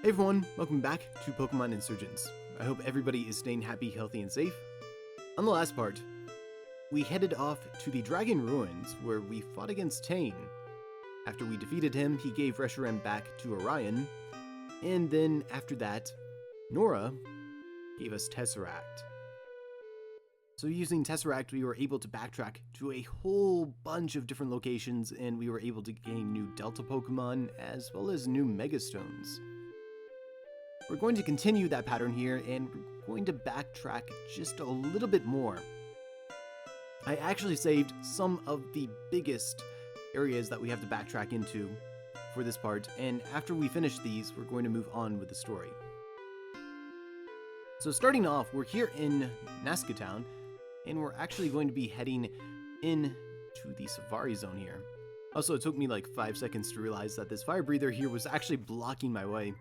Hey everyone, welcome back to Pokémon Insurgence. I hope everybody is staying happy, healthy, and safe. On the last part, we headed off to the Dragon Ruins where we fought against Tane. After we defeated him, he gave Reshiram back to Orion, and then after that, Nora gave us Tesseract. So using Tesseract, we were able to backtrack to a whole bunch of different locations, and we were able to gain new Delta Pokemon as well as new Megastones. We're going to continue that pattern here, and we're going to backtrack just a little bit more. I actually saved some of the biggest areas that we have to backtrack into for this part, and after we finish these, we're going to move on with the story. So starting off, we're here in Nazca Town, and we're actually going to be heading into the Safari Zone here. Also, it took me like 5 seconds to realize that this fire breather here was actually blocking my way.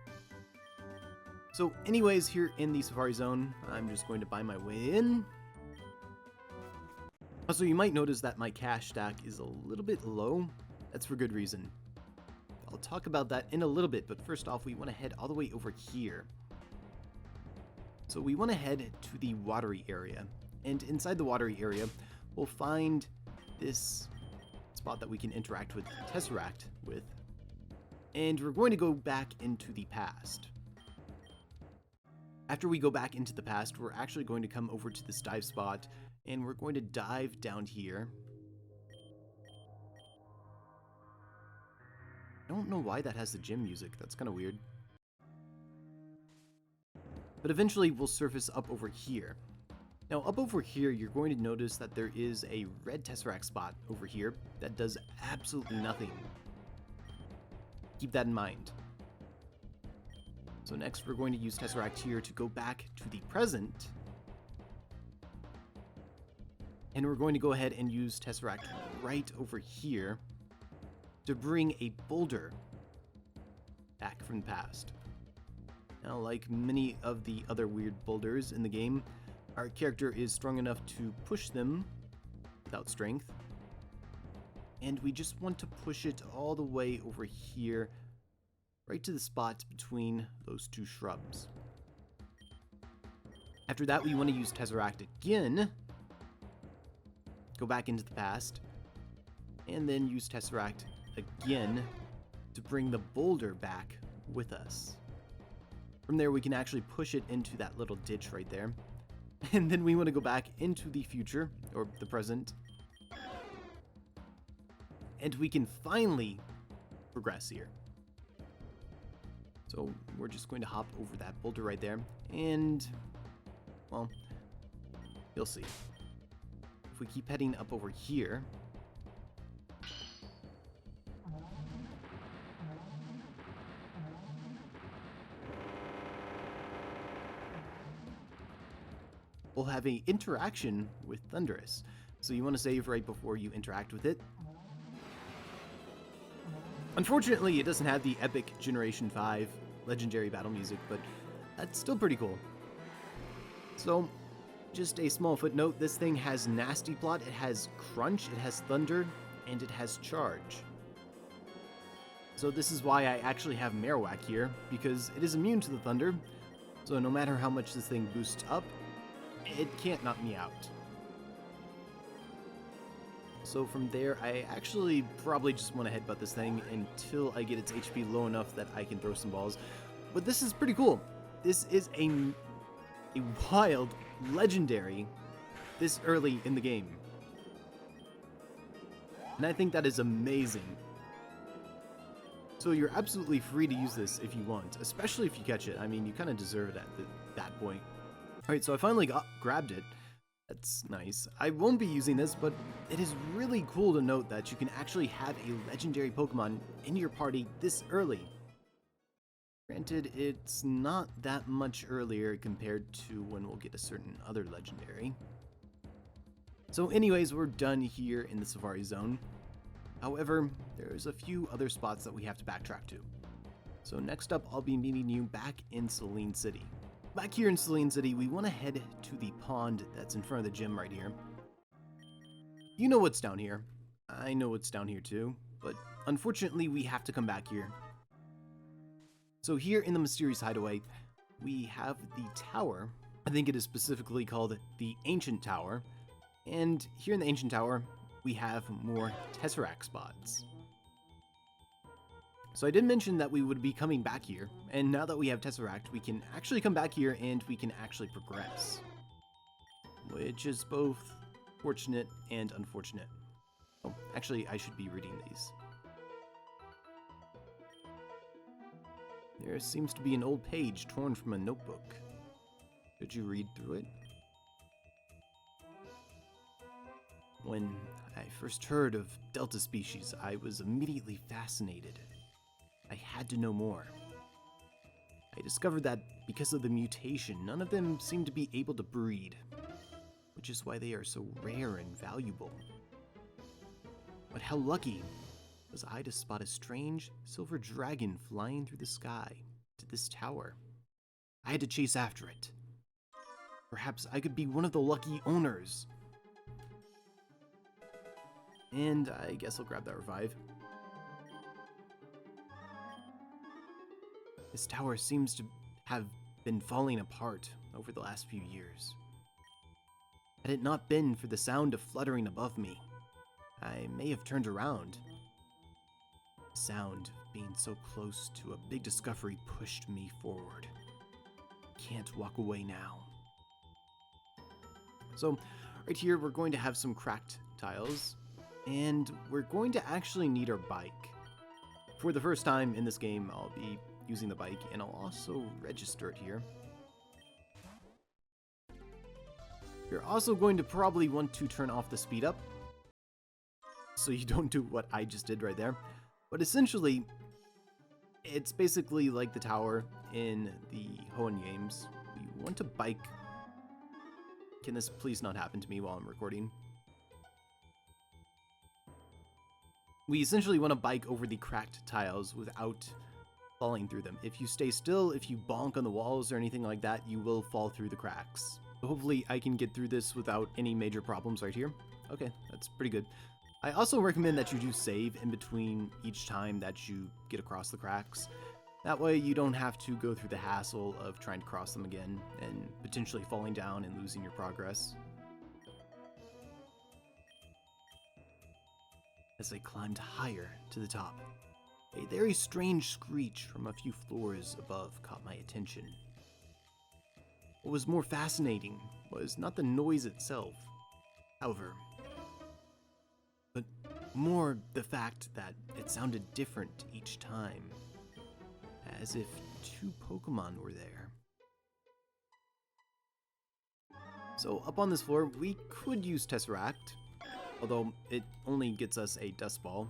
So anyways, here in the Safari Zone, I'm just going to buy my way in. Also, you might notice that my cash stack is a little bit low. That's for good reason. I'll talk about that in a little bit, but first off, we want to head all the way over here. So we want to head to the watery area, and inside the watery area, we'll find this spot that we can interact with Tesseract with, and we're going to go back into the past. After we go back into the past, we're actually going to come over to this dive spot, and we're going to dive down here. I don't know why that has the gym music, that's kind of weird. But eventually we'll surface up over here. Now up over here, you're going to notice that there is a red Tesseract spot over here that does absolutely nothing. Keep that in mind. So next we're going to use Tesseract here to go back to the present. And we're going to go ahead and use Tesseract right over here to bring a boulder back from the past. Now, like many of the other weird boulders in the game, our character is strong enough to push them without strength. And we just want to push it all the way over here, right to the spot between those two shrubs. After that, we want to use Tesseract again, go back into the past, and then use Tesseract again to bring the boulder back with us. From there, we can actually push it into that little ditch right there. And then we want to go back into the future, or the present. And we can finally progress here. So we're just going to hop over that boulder right there, and, well, you'll see. If we keep heading up over here, we'll have an interaction with Thundurus. So you want to save right before you interact with it. Unfortunately, it doesn't have the epic Generation 5 legendary battle music, but that's still pretty cool. So, just a small footnote, this thing has Nasty Plot, it has Crunch, it has Thunder, and it has Charge. So this is why I actually have Marowak here, because it is immune to the Thunder, so no matter how much this thing boosts up, it can't knock me out. So from there, I actually probably just want to headbutt this thing until I get its HP low enough that I can throw some balls. But this is pretty cool. This is a wild legendary this early in the game. And I think that is amazing. So you're absolutely free to use this if you want, especially if you catch it. I mean, you kind of deserve it at that point. Alright, so I finally grabbed it. That's nice. I won't be using this, but it is really cool to note that you can actually have a legendary Pokemon in your party this early. Granted, it's not that much earlier compared to when we'll get a certain other legendary. So anyways, we're done here in the Safari Zone. However, there's a few other spots that we have to backtrack to. So next up, I'll be meeting you back in Selene City. Back here in Selene City, we want to head to the pond that's in front of the gym right here. You know what's down here. I know what's down here too, but unfortunately we have to come back here. So here in the mysterious hideaway, we have the tower. I think it is specifically called the Ancient Tower. And here in the Ancient Tower, we have more tesseract spots. So I did mention that we would be coming back here, and now that we have tesseract, we can actually come back here and we can actually progress. Which is both fortunate and unfortunate. Oh, actually, I should be reading these. There seems to be an old page torn from a notebook. Could you read through it? When I first heard of Delta species, I was immediately fascinated. I had to know more. I discovered that because of the mutation, none of them seem to be able to breed, which is why they are so rare and valuable. But how lucky was I to spot a strange silver dragon flying through the sky to this tower. I had to chase after it. Perhaps I could be one of the lucky owners. And I guess I'll grab that revive. This tower seems to have been falling apart over the last few years. Had it not been for the sound of fluttering above me, I may have turned around. The sound of being so close to a big discovery pushed me forward. Can't walk away now. So, right here we're going to have some cracked tiles, and we're going to actually need our bike. For the first time in this game, I'll be using the bike, and I'll also register it here. You're also going to probably want to turn off the speed up, so you don't do what I just did right there. But essentially, it's basically like the tower in the Hoenn games. We want to bike. Can this please not happen to me while I'm recording? We essentially want to bike over the cracked tiles without falling through them. If you stay still, if you bonk on the walls or anything like that, you will fall through the cracks. Hopefully I can get through this without any major problems right here. Okay, that's pretty good. I also recommend that you do save in between each time that you get across the cracks. That way you don't have to go through the hassle of trying to cross them again and potentially falling down and losing your progress. As I climbed higher to the top, a very strange screech from a few floors above caught my attention. What was more fascinating was not the noise itself, however, but more the fact that it sounded different each time, as if two Pokemon were there. So up on this floor, we could use Tesseract, although it only gets us a Dust Ball.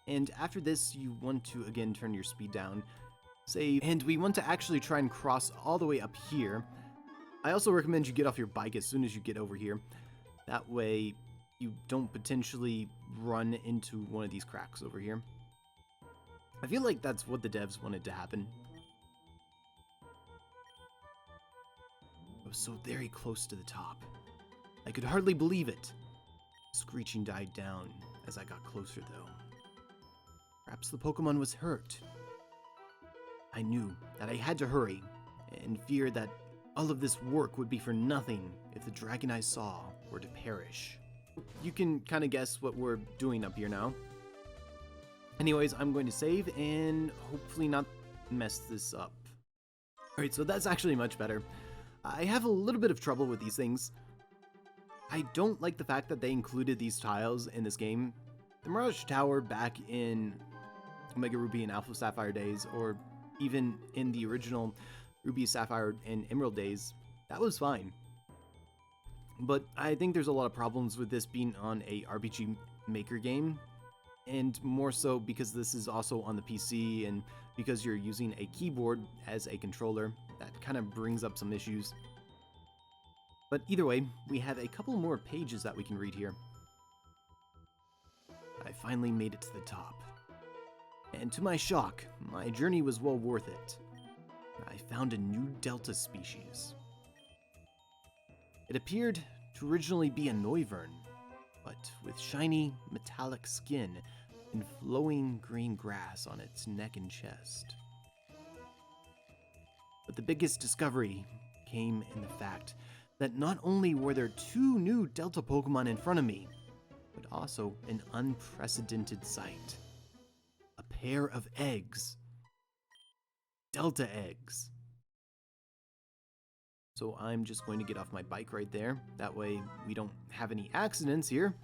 And after this, you want to again turn your speed down, save, and we want to actually try and cross all the way up here. I also recommend you get off your bike as soon as you get over here. That way you don't potentially run into one of these cracks over here. I feel like that's what the devs wanted to happen. I was so very close to the top. I could hardly believe it. Screeching died down as I got closer though. Perhaps the Pokemon was hurt. I knew that I had to hurry, and feared that all of this work would be for nothing if the dragon I saw were to perish. You can kind of guess what we're doing up here now. Anyways, I'm going to save and hopefully not mess this up. Alright, so that's actually much better. I have a little bit of trouble with these things. I don't like the fact that they included these tiles in this game. The Mirage Tower back in Omega Ruby and Alpha Sapphire days, or even in the original Ruby, Sapphire, and Emerald days, that was fine. But I think there's a lot of problems with this being on a RPG Maker game, and more so because this is also on the PC, and because you're using a keyboard as a controller, that kind of brings up some issues. But either way, we have a couple more pages that we can read here. I finally made it to the top. And to my shock, my journey was well worth it. I found a new Delta species. It appeared to originally be a Noivern, but with shiny, metallic skin and flowing green grass on its neck and chest. But the biggest discovery came in the fact that not only were there 2 new Delta Pokemon in front of me, but also an unprecedented sight. A pair of eggs. Delta eggs. So I'm just going to get off my bike right there. That way we don't have any accidents here.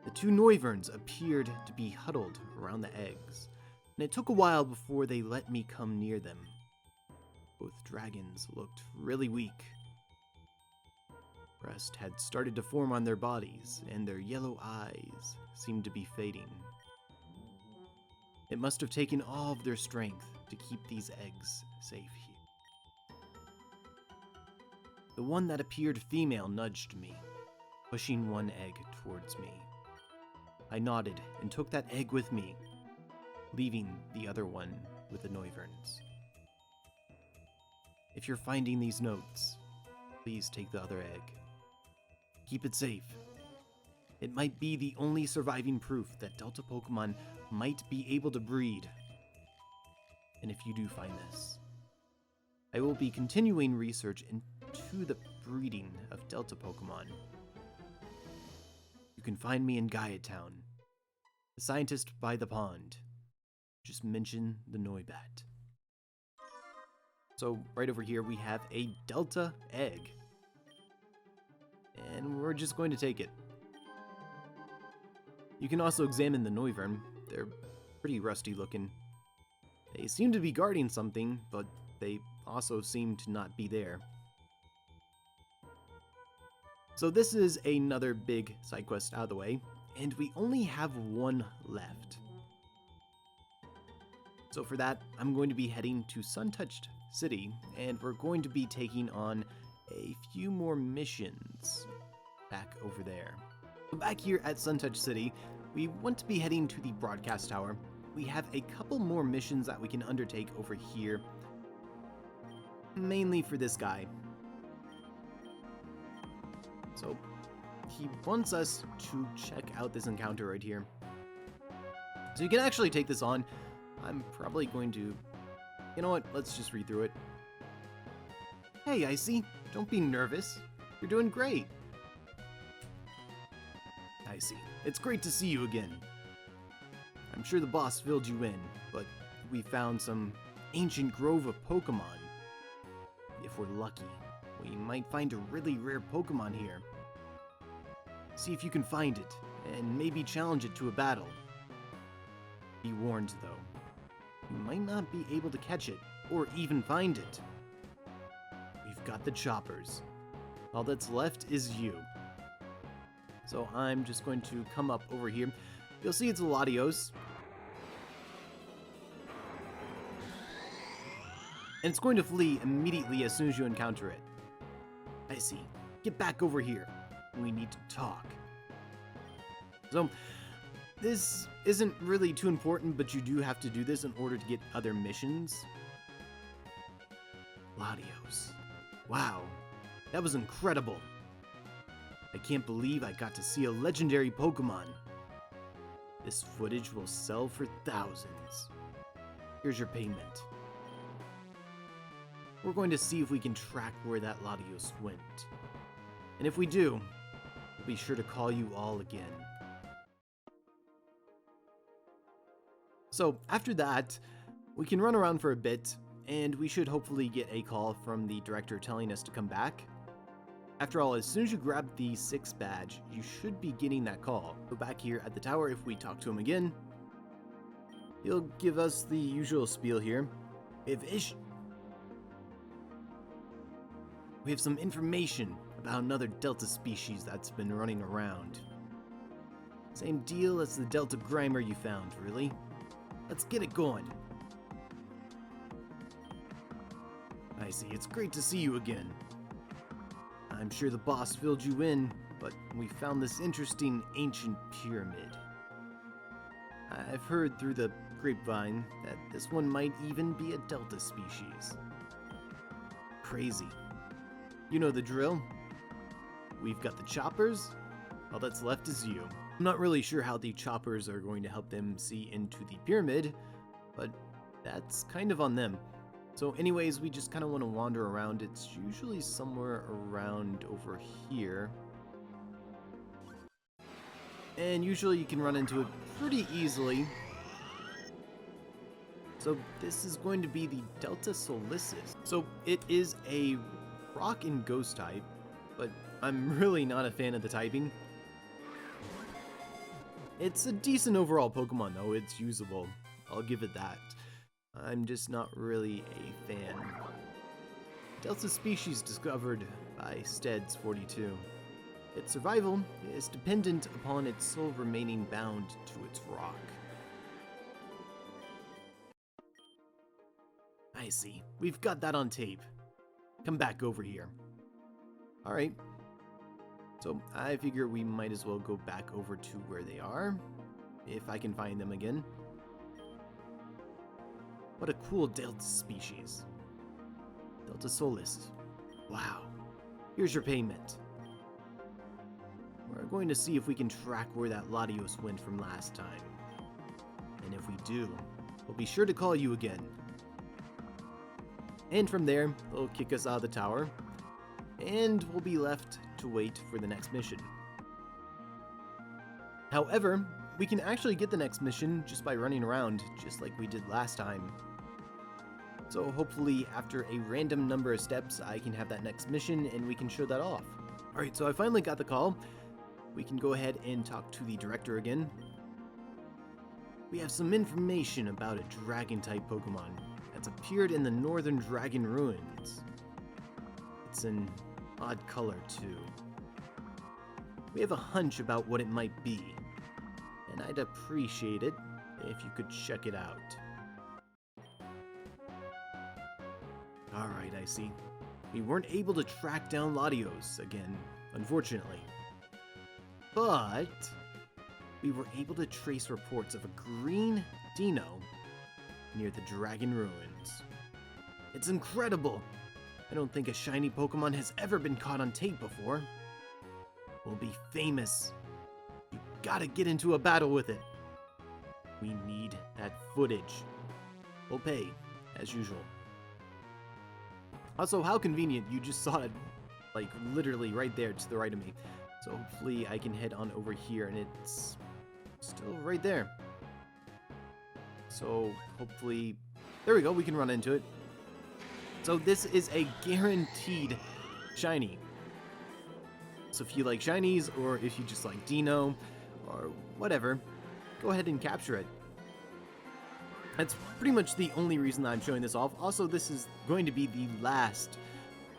The 2 Noivern appeared to be huddled around the eggs, and it took a while before they let me come near them. Both dragons looked really weak. Rust had started to form on their bodies, and their yellow eyes seemed to be fading. It must have taken all of their strength to keep these eggs safe here. The one that appeared female nudged me, pushing one egg towards me. I nodded and took that egg with me, leaving the other one with the Noiverns. If you're finding these notes, please take the other egg. Keep it safe. It might be the only surviving proof that Delta Pokemon might be able to breed. And if you do find this, I will be continuing research into the breeding of Delta Pokemon. You can find me in Gaia Town, the scientist by the pond. Just mention the Noibat. So right over here we have a Delta egg. And we're just going to take it. You can also examine the Noivern. They're pretty rusty looking. They seem to be guarding something, but they also seem to not be there. So this is another big side quest out of the way, and we only have one left. So for that, I'm going to be heading to Sun-Touched City, and we're going to be taking on a few more missions back over there. Back here at Sun-Touched City, we want to be heading to the broadcast tower. We have a couple more missions that we can undertake over here, mainly for this guy. So he wants us to check out this encounter right here. So you can actually take this on. I'm probably going to, you know what, let's just read through it. Hey, Icy, don't be nervous. You're doing great. Icy, it's great to see you again. I'm sure the boss filled you in, but we found some ancient grove of Pokemon. If we're lucky, we might find a really rare Pokemon here. See if you can find it, and maybe challenge it to a battle. Be warned though, you might not be able to catch it, or even find it. We've got the choppers. All that's left is you. So I'm just going to come up over here. You'll see it's a Latios. And it's going to flee immediately as soon as you encounter it. I see. Get back over here. We need to talk. So, this isn't really too important, but you do have to do this in order to get other missions. Latios. Wow. That was incredible. I can't believe I got to see a legendary Pokemon. This footage will sell for thousands. Here's your payment. We're going to see if we can track where that Latios went. And if we do, we'll be sure to call you all again. So after that, we can run around for a bit, and we should hopefully get a call from the director telling us to come back. After all, as soon as you grab the 6 badge, you should be getting that call. So back here at the tower, if we talk to him again, he'll give us the usual spiel here. We have some information about another Delta species that's been running around. Same deal as the Delta Grimer you found, really. Let's get it going. I see, it's great to see you again. I'm sure the boss filled you in, but we found this interesting ancient pyramid. I've heard through the grapevine that this one might even be a Delta species. Crazy. You know the drill. We've got the choppers, All that's left is you. I'm not really sure how the choppers are going to help them see into the pyramid, but that's kind of on them. So anyways, we just kind of want to wander around. It's usually somewhere around over here. And usually you can run into it pretty easily. So this is going to be the Delta Solissus. So it is a rock and ghost type, but I'm really not a fan of the typing. It's a decent overall Pokemon though, it's usable. I'll give it that. I'm just not really a fan. Delta species discovered by Steads42. Its survival is dependent upon its soul remaining bound to its rock. I see. We've got that on tape. Come back over here. Alright. So I figure we might as well go back over to where they are, if I can find them again. What a cool Delta species. Delta Solis. Wow. Here's your payment. We're going to see if we can track where that Latios went from last time. And if we do, we'll be sure to call you again. And from there, they'll kick us out of the tower, and we'll be left to wait for the next mission. However, we can actually get the next mission just by running around, just like we did last time. So hopefully after a random number of steps, I can have that next mission and we can show that off. Alright, so I finally got the call. We can go ahead and talk to the director again. We have some information about a dragon-type Pokemon that's appeared in the Northern Dragon Ruins. It's an odd color too. We have a hunch about what it might be, and I'd appreciate it if you could check it out. Alright, I see. We weren't able to track down Latios again, unfortunately. But we were able to trace reports of a green Dino near the Dragon Ruins. It's incredible! I don't think a shiny Pokemon has ever been caught on tape before. We'll be famous. You gotta get into a battle with it. We need that footage. We'll pay, as usual. Also, how convenient, you just saw it, like, literally right there to the right of me. So hopefully I can head on over here, and it's still right there. So hopefully, there we go, we can run into it. So this is a guaranteed shiny. So if you like shinies, or if you just like Dino, or whatever, go ahead and capture it. That's pretty much the only reason that I'm showing this off. Also, this is going to be the last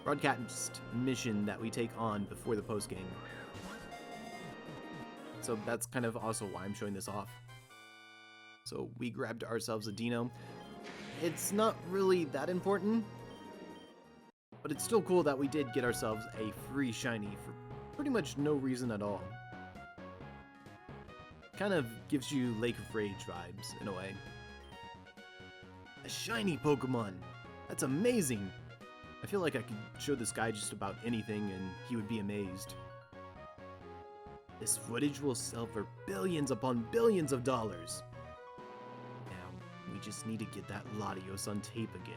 broadcast mission that we take on before the post game. So that's kind of also why I'm showing this off. So we grabbed ourselves a Dino. It's not really that important, but it's still cool that we did get ourselves a free shiny for pretty much no reason at all. Kind of gives you Lake of Rage vibes, in a way. A shiny Pokemon! That's amazing! I feel like I could show this guy just about anything and he would be amazed. This footage will sell for billions upon billions of dollars. Now, we just need to get that Latios on tape again.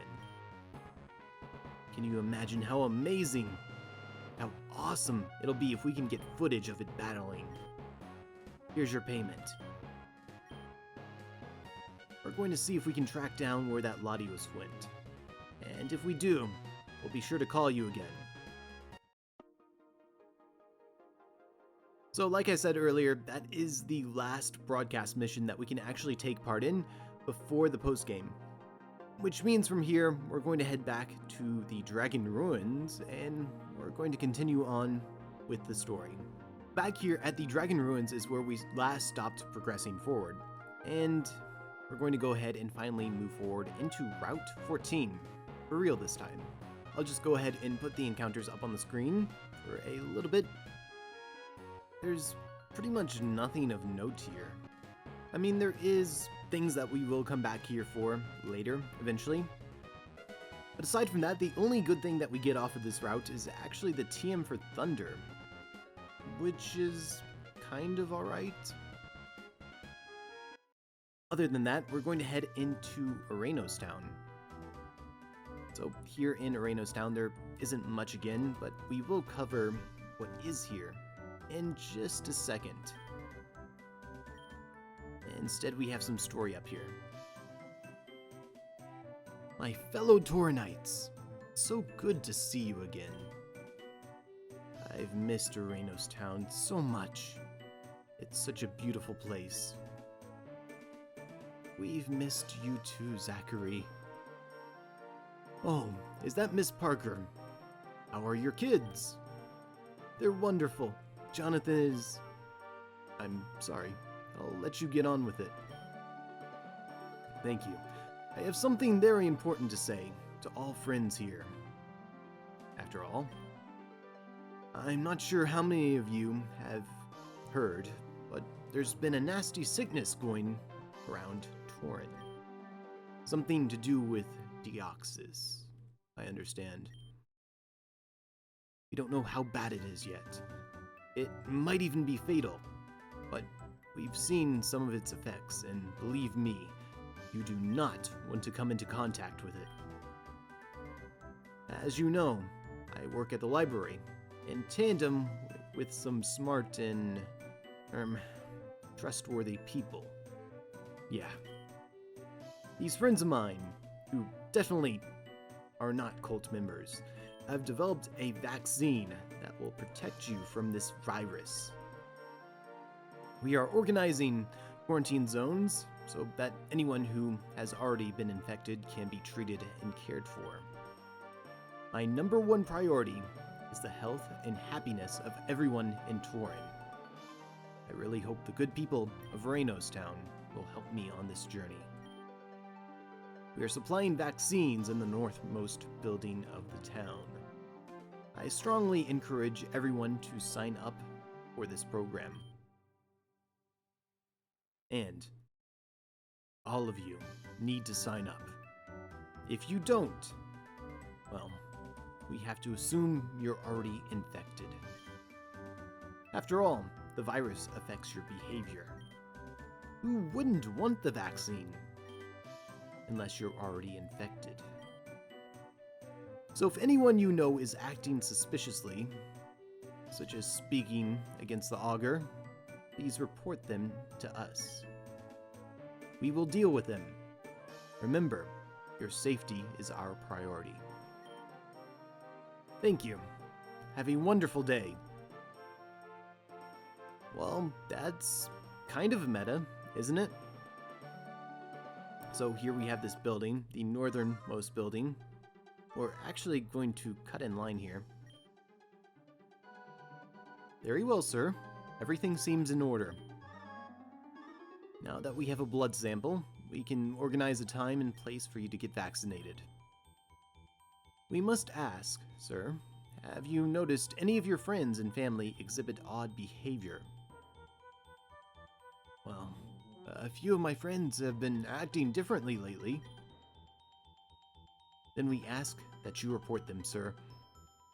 Can you imagine how amazing, how awesome it'll be if we can get footage of it battling? Here's your payment. We're going to see if we can track down where that Latios went. And if we do, we'll be sure to call you again. So like I said earlier, that is the last broadcast mission that we can actually take part in before the post-game. Which means from here, we're going to head back to the Dragon Ruins, and we're going to continue on with the story. Back here at the Dragon Ruins is where we last stopped progressing forward, and we're going to go ahead and finally move forward into Route 14, for real this time. I'll just go ahead and put the encounters up on the screen for a little bit. There's pretty much nothing of note here. I mean, there is things that we will come back here for later, eventually. But aside from that, the only good thing that we get off of this route is actually the TM for Thunder, which is kind of alright. Other than that, we're going to head into Oranos Town. So here in Oranos Town, there isn't much again, but we will cover what is here in just a second. Instead, we have some story up here. My fellow Tauronites, so good to see you again. I've missed Oranos Town so much. It's such a beautiful place. We've missed you too, Zachary. Oh, is that Miss Parker? How are your kids? They're wonderful. Jonathan is... I'm sorry. I'll let you get on with it. Thank you. I have something very important to say to all friends here. After all, I'm not sure how many of you have heard, but there's been a nasty sickness going around Tauren. Something to do with Deoxys, I understand. We don't know how bad it is yet. It might even be fatal, but we've seen some of its effects, and believe me, you do not want to come into contact with it. As you know, I work at the library, in tandem with some smart and, trustworthy people. Yeah. These friends of mine, who definitely are not cult members, have developed a vaccine that will protect you from this virus. We are organizing quarantine zones so that anyone who has already been infected can be treated and cared for. My number one priority is the health and happiness of everyone in Tauren. I really hope the good people of Raynos Town will help me on this journey. We are supplying vaccines in the northmost building of the town. I strongly encourage everyone to sign up for this program. And all of you need to sign up. If you don't, well, we have to assume you're already infected. After all, the virus affects your behavior. Who wouldn't want the vaccine? Unless you're already infected. So if anyone you know is acting suspiciously, such as speaking against the augur, please report them to us. We will deal with them. Remember, your safety is our priority. Thank you. Have a wonderful day. Well, that's kind of meta, isn't it? So here we have this building, the northernmost building. We're actually going to cut in line here. Very well, sir. Everything seems in order. Now that we have a blood sample, we can organize a time and place for you to get vaccinated. We must ask, sir, have you noticed any of your friends and family exhibit odd behavior? Well, a few of my friends have been acting differently lately. Then we ask that you report them, sir.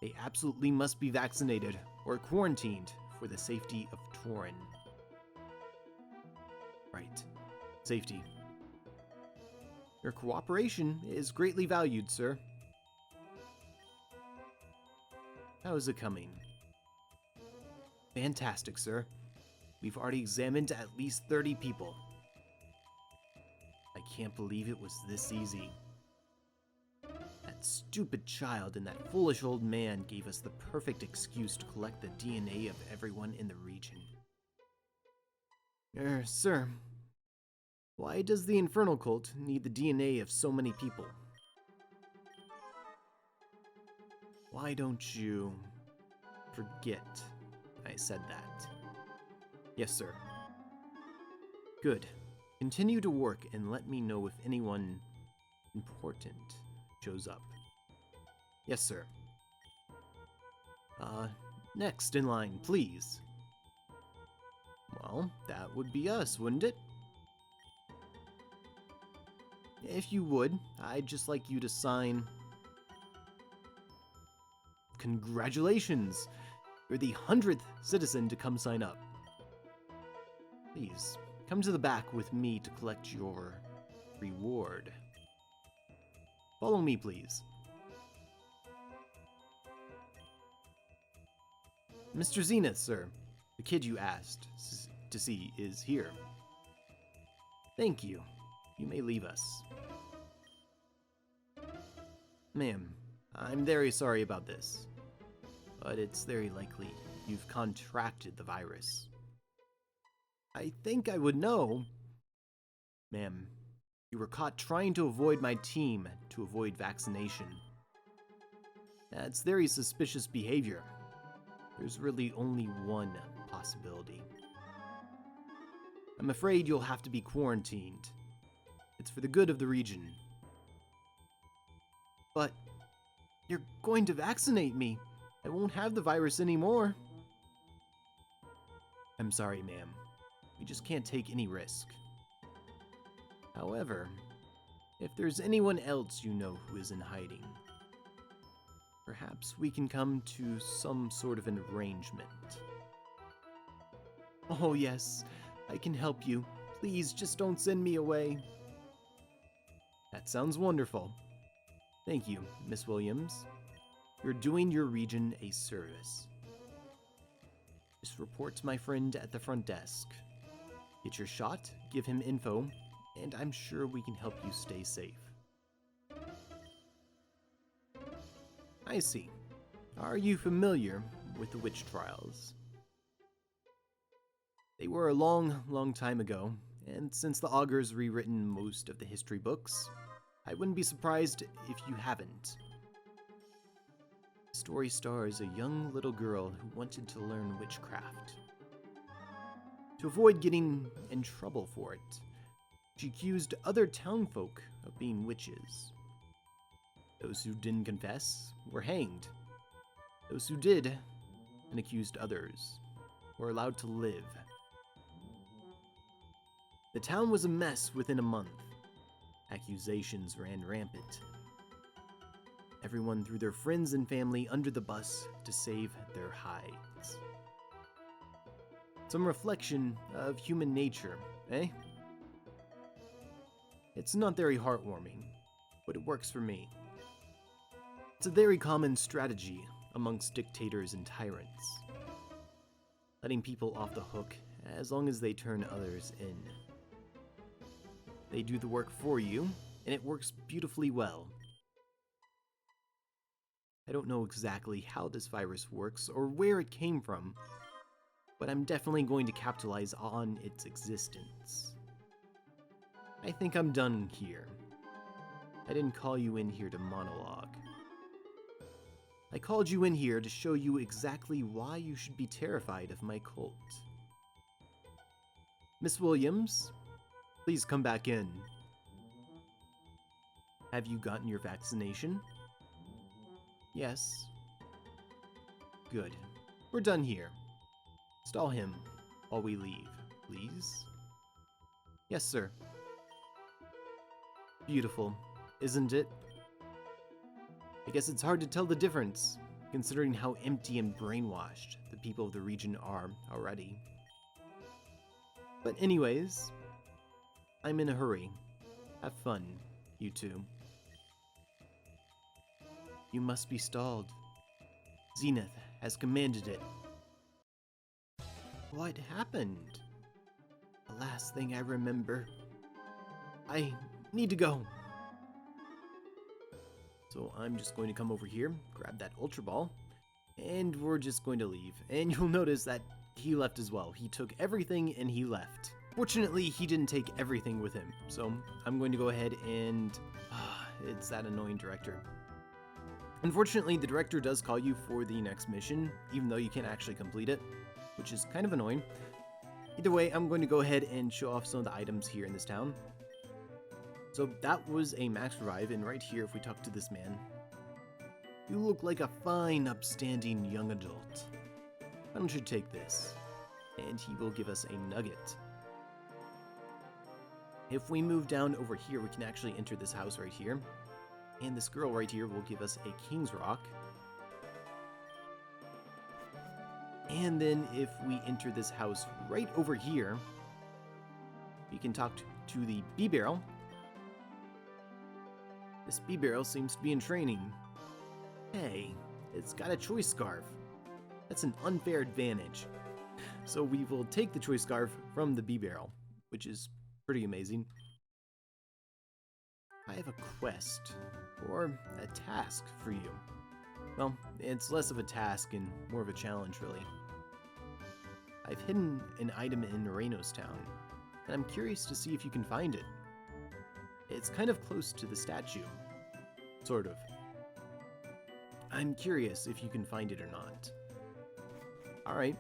They absolutely must be vaccinated or quarantined for the safety of Tauren. Right. Safety. Your cooperation is greatly valued, sir. How is it coming? Fantastic, sir. We've already examined at least 30 people. I can't believe it was this easy. That stupid child and that foolish old man gave us the perfect excuse to collect the DNA of everyone in the region. Sir, why does the Infernal cult need the DNA of so many people? Why don't you forget I said that? Yes, sir. Good. Continue to work and let me know if anyone important shows up. Yes, sir. Next in line, please. Well, that would be us, wouldn't it? If you would, I'd just like you to sign... Congratulations! You're the 100th citizen to come sign up. Please, come to the back with me to collect your reward. Follow me, please. Mr. Zenith, sir. The kid you asked to see is here. Thank you. You may leave us. Ma'am, I'm very sorry about this, but it's very likely you've contracted the virus. I think I would know. Ma'am, you were caught trying to avoid my team to avoid vaccination. That's very suspicious behavior. There's really only one possibility. I'm afraid you'll have to be quarantined. It's for the good of the region. But you're going to vaccinate me. I won't have the virus anymore. I'm sorry, ma'am. We just can't take any risk. However, if there's anyone else you know who is in hiding, perhaps we can come to some sort of an arrangement. Oh yes, I can help you. Please, just don't send me away. That sounds wonderful. Thank you, Miss Williams. You're doing your region a service. Just report to my friend at the front desk. Get your shot, give him info, and I'm sure we can help you stay safe. I see. Are you familiar with the witch trials? They were a long time ago, and since the Augur's rewritten most of the history books, I wouldn't be surprised if you haven't. The story stars a young little girl who wanted to learn witchcraft. To avoid getting in trouble for it, she accused other townfolk of being witches. Those who didn't confess were hanged. Those who did, and accused others, were allowed to live. The town was a mess within a month. Accusations ran rampant. Everyone threw their friends and family under the bus to save their hides. Some reflection of human nature, eh? It's not very heartwarming, but it works for me. It's a very common strategy amongst dictators and tyrants. Letting people off the hook as long as they turn others in. They do the work for you, and it works beautifully well. I don't know exactly how this virus works or where it came from, but I'm definitely going to capitalize on its existence. I think I'm done here. I didn't call you in here to monologue. I called you in here to show you exactly why you should be terrified of my cult. Miss Williams, please come back in. Have you gotten your vaccination? Yes. Good. We're done here. Stall him while we leave, please. Yes, sir. Beautiful, isn't it? I guess it's hard to tell the difference, considering how empty and brainwashed the people of the region are already. But anyways, I'm in a hurry. Have fun, you two. You must be stalled. Zenith has commanded it. What happened? The last thing I remember. I need to go. So I'm just going to come over here, grab that Ultra Ball, and we're just going to leave. And you'll notice that he left as well. He took everything and he left. Fortunately, he didn't take everything with him. So I'm going to go ahead and... it's that annoying director. Unfortunately, the director does call you for the next mission, even though you can't actually complete it, which is kind of annoying. Either way, I'm going to go ahead and show off some of the items here in this town. So that was a max revive, and right here, if we talk to this man, you look like a fine, upstanding young adult. Why don't you take this? And he will give us a nugget. If we move down over here, we can actually enter this house right here. And this girl right here will give us a King's Rock. And then if we enter this house right over here, we can talk to the bee barrel. This bee barrel seems to be in training. Hey, it's got a choice scarf. That's an unfair advantage. So we will take the choice scarf from the bee barrel, which is pretty amazing. I have a quest, or a task for you. Well, it's less of a task and more of a challenge, really. I've hidden an item in Rayno's town, and I'm curious to see if you can find it. It's kind of close to the statue. Sort of. I'm curious if you can find it or not. Alright,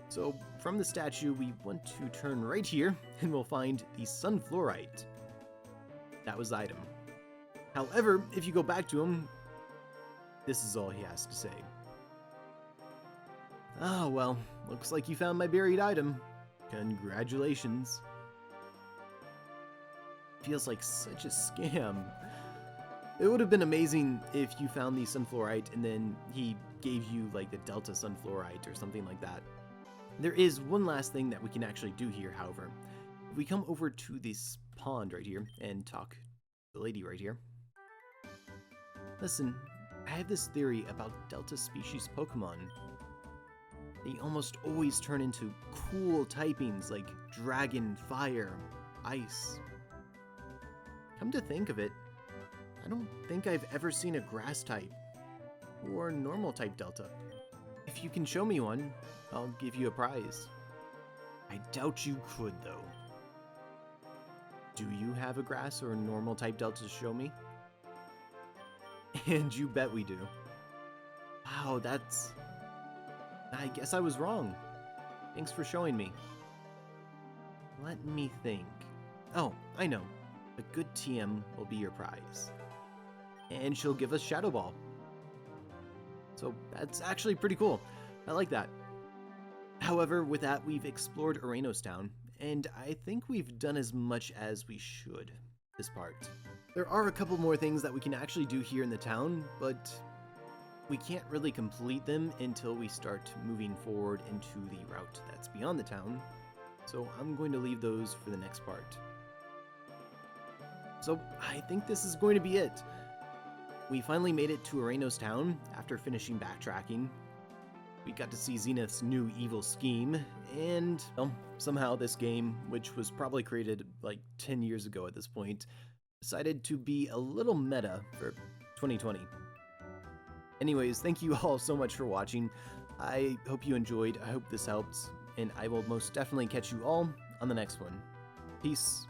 so from the statue we want to turn right here, and we'll find the sunfluorite. That was the item. However, if you go back to him, this is all he has to say. Ah, well, looks like you found my buried item. Congratulations. Feels like such a scam. It would have been amazing if you found the sunfluorite and then he gave you like the delta sunfluorite or something like that. There is one last thing that we can actually do here, however. If we come over to this pond right here and talk to the lady right here. Listen, I have this theory about delta species Pokemon. They almost always turn into cool typings like dragon, fire, ice. Come to think of it, I don't think I've ever seen a grass type or normal type delta. If you can show me one, I'll give you a prize. I doubt you could though. Do you have a grass or normal type delta to show me? And you bet we do. Wow, I guess I was wrong. Thanks for showing me. Let me think. Oh, I know. A good TM will be your prize. And she'll give us Shadow Ball. So that's actually pretty cool. I like that. However, with that, we've explored Oranos Town, and I think we've done as much as we should this part. There are a couple more things that we can actually do here in the town, but we can't really complete them until we start moving forward into the route that's beyond the town. So I'm going to leave those for the next part. So I think this is going to be it. We finally made it to Oranos Town after finishing backtracking. We got to see Zenith's new evil scheme, and well, somehow this game, which was probably created like 10 years ago at this point, decided to be a little meta for 2020. Anyways, thank you all so much for watching. I hope you enjoyed, I hope this helps, and I will most definitely catch you all on the next one. Peace.